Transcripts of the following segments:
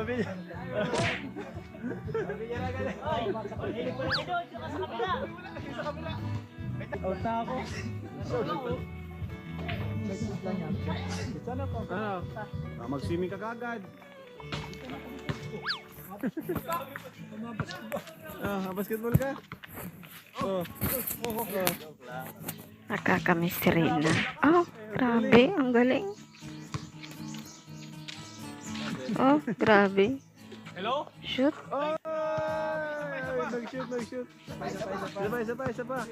Mabigyan. Mabigyan na agad. Out na ako. Ano? Mag-swimming ka kagad. Basketball ka? Nakakamiss si Reyna. Oh, grabe. Ang galing. Oh, grabe. Hello? Shoot. Oh! Nag-shoot. Isa pa.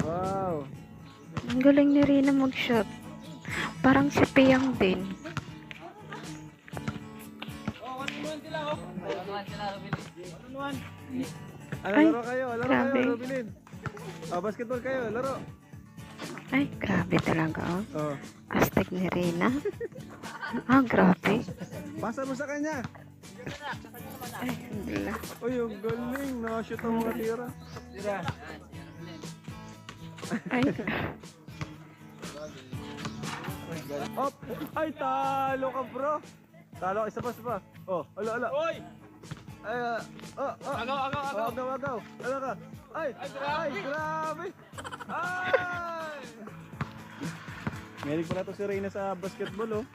Wow. Ang galing ni Reyna mag-shoot. Parang si Piyang din. Ano, Ay, laro kayo, grabe. Robilin. Basketball kayo, laro. Ay, grabe talaga. Oh. Oh. Astig ni Reyna. Ah, grabe. Pasa mo sa kanya. Ay, hindi na. Uy, yung galing. Nakashoot ang mga tira. Ay, Op! Ay, talo ka, bro. Talo ka, isa pa. Oh, ala. Oy! Ay, Agaw. Ano ka? Ay, grabe. Ay! Meron pala to si Reyna sa basketball, oh.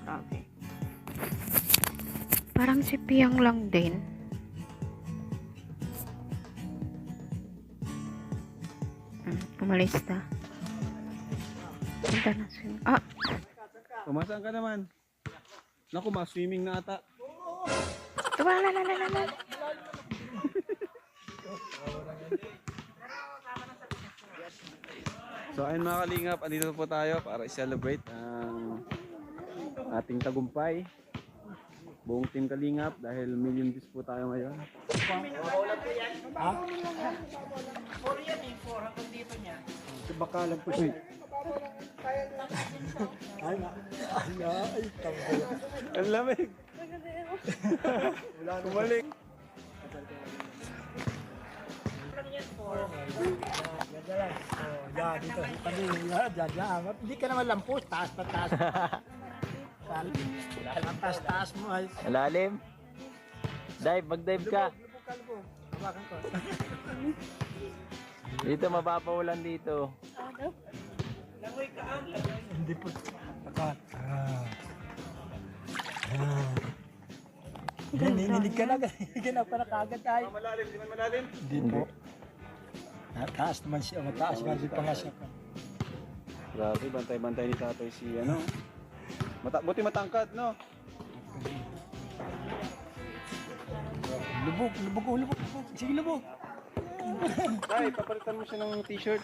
grabe. Parang si Piyang lang din. Umalis na. Punta na swim. Ah, Kumasaan ka naman? Naku, swimming na ata. tumalalala. So ayun mga kalingap, andito po tayo para i-celebrate ang ating tagumpay. Buong team kalingap dahil million views po tayo ngayon. Bakalan po siya. Ang lamig! Kumalik! Dito. Hindi ka naman lampos. Taas pa. Taas mo. Malalim. Mag-dive ka. Hawakan ko. Dito mapapaulan dito. Hindi po. Nininig ka na. Ganap ka na kagad tayo. Malalim, di man malalim? Hindi po. Taas naman siya. Mataas nga siya pangasya ka. Grabe, bantay-bantay ni tatay si ano. Buti matangkad, no? Lubog. Sige, lubog. Tay, papalitan mo siya ng t-shirt.